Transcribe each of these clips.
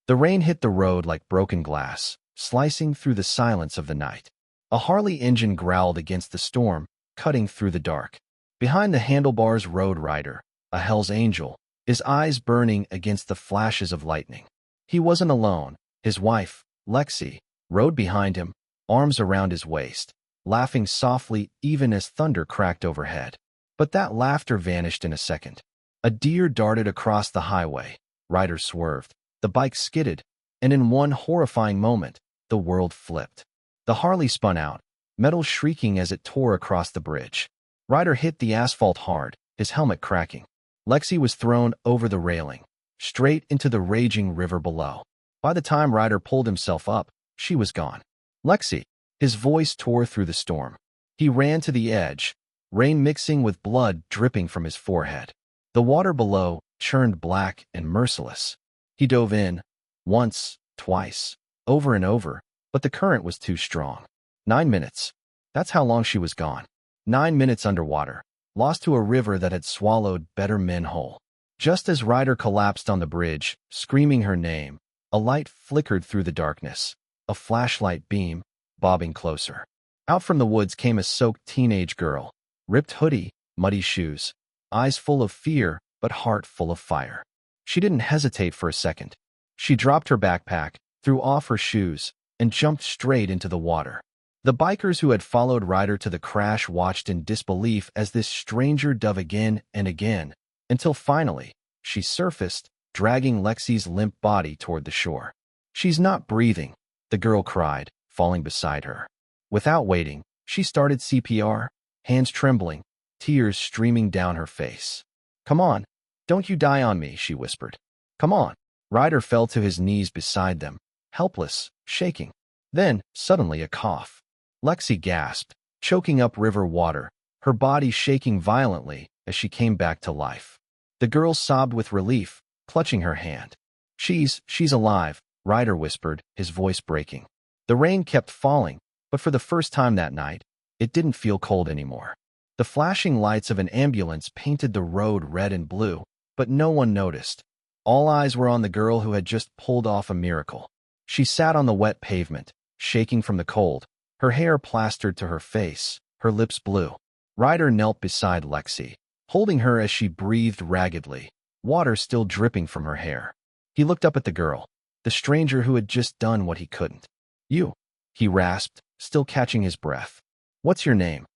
The rain hit the road like broken glass, slicing through the silence of the night. A Harley engine growled against the storm, cutting through the dark. Behind the handlebars rode Ryder, a Hell's Angel, his eyes burning against the flashes of lightning. He wasn't alone. His wife, Lexi, rode behind him, arms around his waist, laughing softly even as thunder cracked overhead. But that laughter vanished in a second. A deer darted across the highway. Ryder swerved. The bike skidded, and in one horrifying moment, the world flipped. The Harley spun out, metal shrieking as it tore across the bridge. Ryder hit the asphalt hard, his helmet cracking. Lexi was thrown over the railing, straight into the raging river below. By the time Ryder pulled himself up, she was gone. Lexi! His voice tore through the storm. He ran to the edge, rain mixing with blood dripping from his forehead. The water below churned black and merciless. He dove in, once, twice, over and over, but the current was too strong. 9 minutes. That's how long she was gone. 9 minutes underwater, lost to a river that had swallowed better men whole. Just as Ryder collapsed on the bridge, screaming her name, a light flickered through the darkness, a flashlight beam, bobbing closer. Out from the woods came a soaked teenage girl, ripped hoodie, muddy shoes, eyes full of fear but heart full of fire. She didn't hesitate for a second. She dropped her backpack, threw off her shoes, and jumped straight into the water. The bikers who had followed Ryder to the crash watched in disbelief as this stranger dove again and again, until finally, she surfaced, dragging Lexi's limp body toward the shore. "She's not breathing," the girl cried, falling beside her. Without waiting, she started CPR, hands trembling, tears streaming down her face. "Come on, don't you die on me," she whispered. "Come on." Ryder fell to his knees beside them, helpless, shaking. Then, suddenly a cough. Lexi gasped, choking up river water, her body shaking violently as she came back to life. The girl sobbed with relief, clutching her hand. She's alive," Ryder whispered, his voice breaking. The rain kept falling, but for the first time that night, it didn't feel cold anymore. The flashing lights of an ambulance painted the road red and blue, but no one noticed. All eyes were on the girl who had just pulled off a miracle. She sat on the wet pavement, shaking from the cold, her hair plastered to her face, her lips blue. Ryder knelt beside Lexi, holding her as she breathed raggedly, water still dripping from her hair. He looked up at the girl, the stranger who had just done what he couldn't. "You," he rasped, still catching his breath. "What's your name?"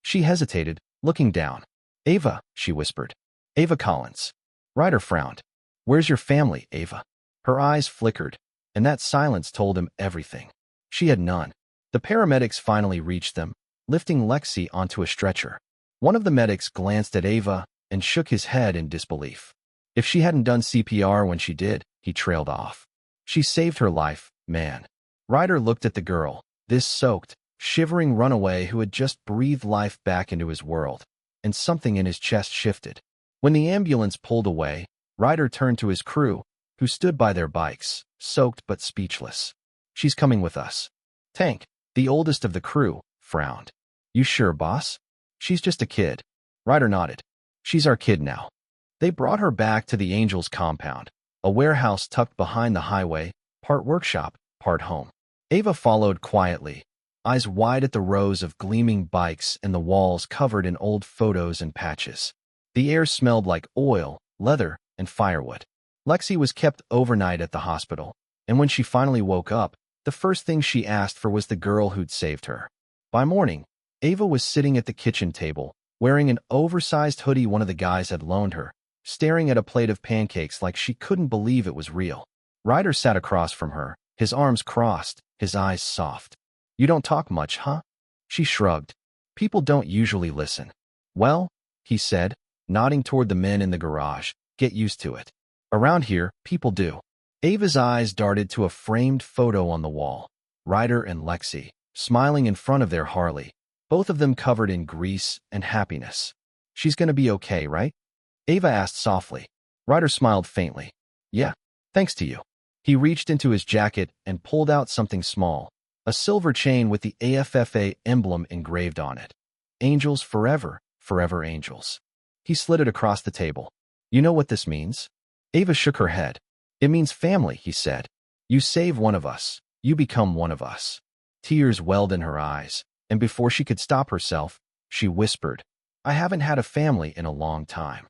She hesitated, looking down. "Ava," she whispered. "Ava Collins." Ryder frowned. "Where's your family, Ava?" Her eyes flickered, and that silence told him everything. She had none. The paramedics finally reached them, lifting Lexi onto a stretcher. One of the medics glanced at Ava and shook his head in disbelief. If she hadn't done CPR when she did, he trailed off. "She saved her life, man." Ryder looked at the girl, this soaked, shivering runaway who had just breathed life back into his world, and something in his chest shifted. When the ambulance pulled away, Ryder turned to his crew, who stood by their bikes, soaked but speechless. "She's coming with us." Tank, the oldest of the crew, frowned. "You sure, boss? She's just a kid." Ryder nodded. "She's our kid now." They brought her back to the Angels' compound, a warehouse tucked behind the highway, part workshop, part home. Ava followed quietly, eyes wide at the rows of gleaming bikes and the walls covered in old photos and patches. The air smelled like oil, leather, and firewood. Lexi was kept overnight at the hospital, and when she finally woke up, the first thing she asked for was the girl who'd saved her. By morning, Ava was sitting at the kitchen table, wearing an oversized hoodie one of the guys had loaned her, staring at a plate of pancakes like she couldn't believe it was real. Ryder sat across from her, his arms crossed, his eyes soft. "You don't talk much, huh?" She shrugged. "People don't usually listen." "Well," he said, nodding toward the men in the garage, "get used to it. Around here, people do." Ava's eyes darted to a framed photo on the wall. Ryder and Lexi, smiling in front of their Harley, both of them covered in grease and happiness. "She's gonna be okay, right?" Ava asked softly. Ryder smiled faintly. "Yeah, thanks to you." He reached into his jacket and pulled out something small, a silver chain with the AFFA emblem engraved on it. "Angels forever, forever angels." He slid it across the table. "You know what this means?" Ava shook her head. "It means family," he said. You save one of us. You become one of us. Tears welled in her eyes, and before she could stop herself, she whispered, I haven't had a family in a long time.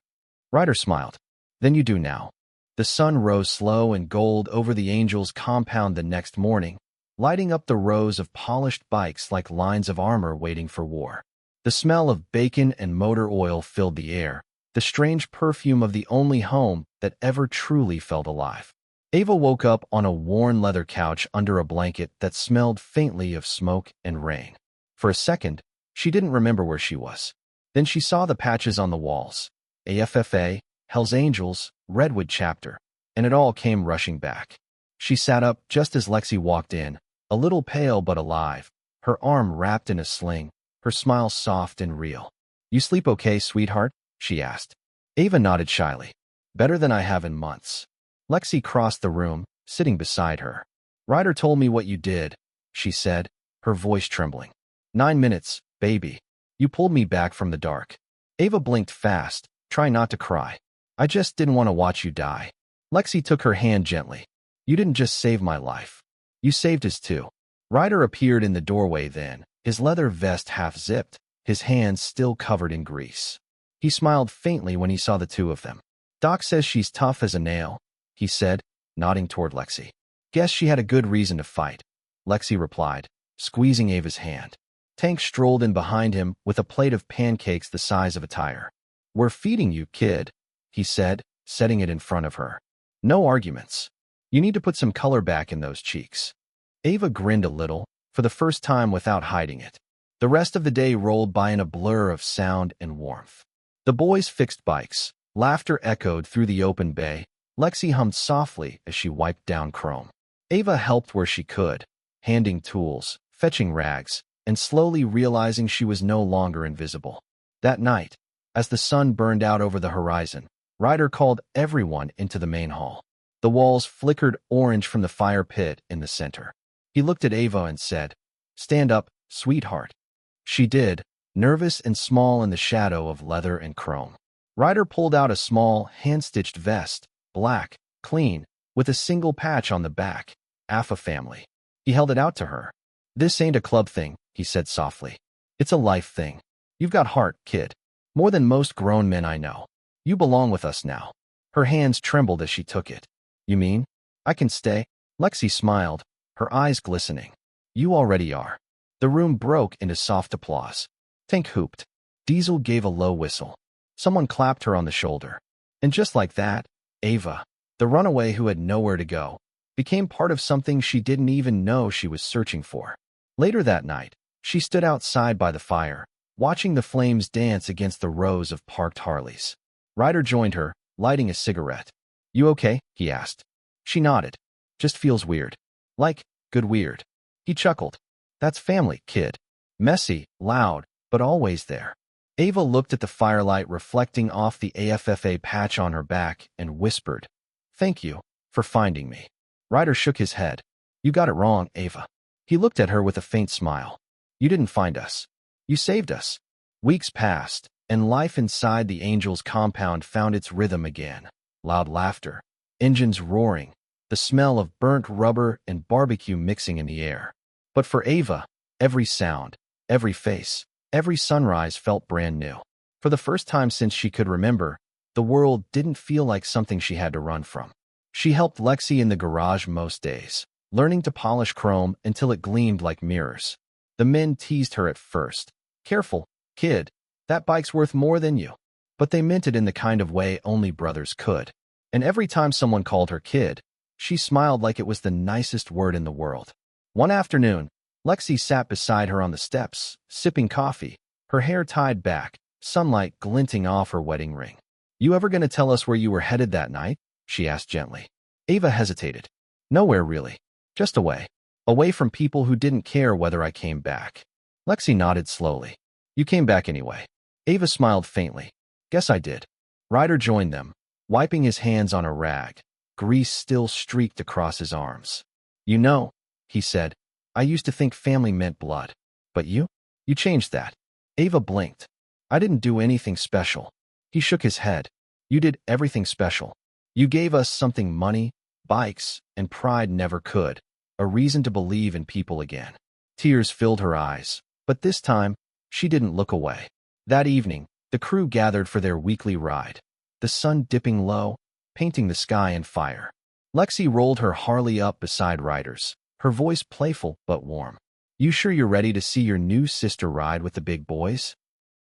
Ryder smiled. Then you do now. The sun rose slow and gold over the Angels' compound the next morning, lighting up the rows of polished bikes like lines of armor waiting for war. The smell of bacon and motor oil filled the air, the strange perfume of the only home that ever truly felt alive. Ava woke up on a worn leather couch under a blanket that smelled faintly of smoke and rain. For a second, she didn't remember where she was. Then she saw the patches on the walls. AFFA, Hell's Angels, Redwood Chapter, and it all came rushing back. She sat up just as Lexi walked in, a little pale but alive, her arm wrapped in a sling, her smile soft and real. You sleep okay, sweetheart? She asked. Ava nodded shyly. Better than I have in months. Lexi crossed the room, sitting beside her. Ryder told me what you did, she said, her voice trembling. 9 minutes, baby. You pulled me back from the dark. Ava blinked fast, trying not to cry. I just didn't want to watch you die. Lexi took her hand gently. You didn't just save my life. You saved his too. Ryder appeared in the doorway then, his leather vest half-zipped, his hands still covered in grease. He smiled faintly when he saw the two of them. Doc says she's tough as a nail, he said, nodding toward Lexi. Guess she had a good reason to fight, Lexi replied, squeezing Ava's hand. Tank strolled in behind him with a plate of pancakes the size of a tire. We're feeding you, kid, he said, setting it in front of her. No arguments. You need to put some color back in those cheeks. Ava grinned a little, for the first time without hiding it. The rest of the day rolled by in a blur of sound and warmth. The boys fixed bikes. Laughter echoed through the open bay. Lexi hummed softly as she wiped down chrome. Ava helped where she could, handing tools, fetching rags, and slowly realizing she was no longer invisible. That night, as the sun burned out over the horizon, Ryder called everyone into the main hall. The walls flickered orange from the fire pit in the center. He looked at Ava and said, Stand up, sweetheart. She did, nervous and small in the shadow of leather and chrome. Ryder pulled out a small, hand-stitched vest, black, clean, with a single patch on the back, AFFA family. He held it out to her. This ain't a club thing, he said softly. It's a life thing. You've got heart, kid. More than most grown men I know. You belong with us now. Her hands trembled as she took it. You mean? I can stay? Lexi smiled, her eyes glistening. You already are. The room broke into soft applause. Tank hooped. Diesel gave a low whistle. Someone clapped her on the shoulder. And just like that, Ava, the runaway who had nowhere to go, became part of something she didn't even know she was searching for. Later that night, she stood outside by the fire, watching the flames dance against the rows of parked Harleys. Ryder joined her, lighting a cigarette. You okay? He asked. She nodded. Just feels weird. Like, good weird. He chuckled. That's family, kid. Messy, loud, but always there. Ava looked at the firelight reflecting off the AFFA patch on her back and whispered, Thank you for finding me. Ryder shook his head. You got it wrong, Ava. He looked at her with a faint smile. You didn't find us. You saved us. Weeks passed, and life inside the Angels' compound found its rhythm again. Loud laughter, engines roaring, the smell of burnt rubber and barbecue mixing in the air. But for Ava, every sound, every face, every sunrise felt brand new. For the first time since she could remember, the world didn't feel like something she had to run from. She helped Lexi in the garage most days, learning to polish chrome until it gleamed like mirrors. The men teased her at first. Careful, kid, that bike's worth more than you. But they meant it in the kind of way only brothers could. And every time someone called her kid, she smiled like it was the nicest word in the world. One afternoon, Lexi sat beside her on the steps, sipping coffee, her hair tied back, sunlight glinting off her wedding ring. You ever gonna tell us where you were headed that night? She asked gently. Ava hesitated. Nowhere really. Just away. Away from people who didn't care whether I came back. Lexi nodded slowly. You came back anyway. Ava smiled faintly. Guess I did. Ryder joined them, wiping his hands on a rag. Grease still streaked across his arms. You know, he said, I used to think family meant blood. But you? You changed that. Ava blinked. I didn't do anything special. He shook his head. You did everything special. You gave us something money, bikes, and pride never could, a reason to believe in people again. Tears filled her eyes, but this time, she didn't look away. That evening, the crew gathered for their weekly ride, the sun dipping low, painting the sky in fire. Lexi rolled her Harley up beside Ryder's, her voice playful but warm. "You sure you're ready to see your new sister ride with the big boys?"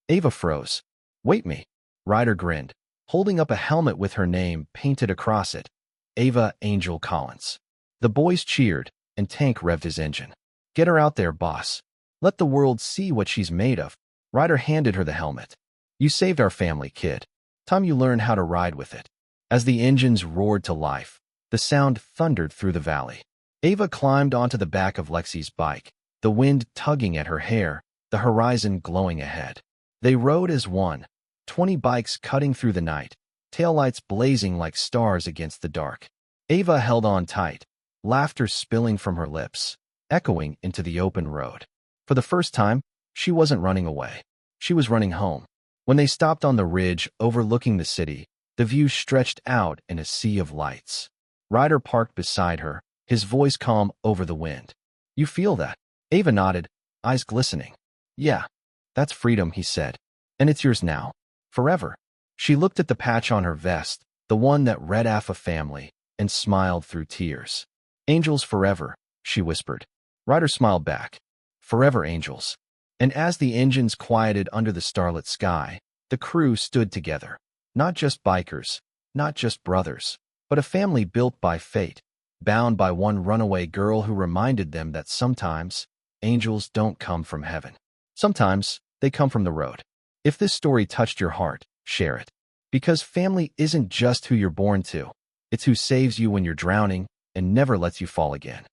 Ava froze. "Wait me." Ryder grinned, holding up a helmet with her name painted across it. Ava Angel Collins. The boys cheered, and Tank revved his engine. "Get her out there, boss. Let the world see what she's made of." Ryder handed her the helmet. "You saved our family, kid. Time you learn how to ride with it." As the engines roared to life, the sound thundered through the valley. Ava climbed onto the back of Lexi's bike, the wind tugging at her hair, the horizon glowing ahead. They rode as one, 20 bikes cutting through the night, taillights blazing like stars against the dark. Ava held on tight, laughter spilling from her lips, echoing into the open road. For the first time, she wasn't running away. She was running home. When they stopped on the ridge overlooking the city, the view stretched out in a sea of lights. Ryder parked beside her, his voice calm over the wind. "You feel that?" Ava nodded, eyes glistening. "Yeah, that's freedom," he said. "And it's yours now. Forever." She looked at the patch on her vest, the one that read AFFA family, and smiled through tears. "Angels forever," she whispered. Ryder smiled back. "Forever, angels." And as the engines quieted under the starlit sky, the crew stood together. Not just bikers, not just brothers, but a family built by fate, bound by one runaway girl who reminded them that sometimes angels don't come from heaven. Sometimes they come from the road. If this story touched your heart, share it. Because family isn't just who you're born to. It's who saves you when you're drowning and never lets you fall again.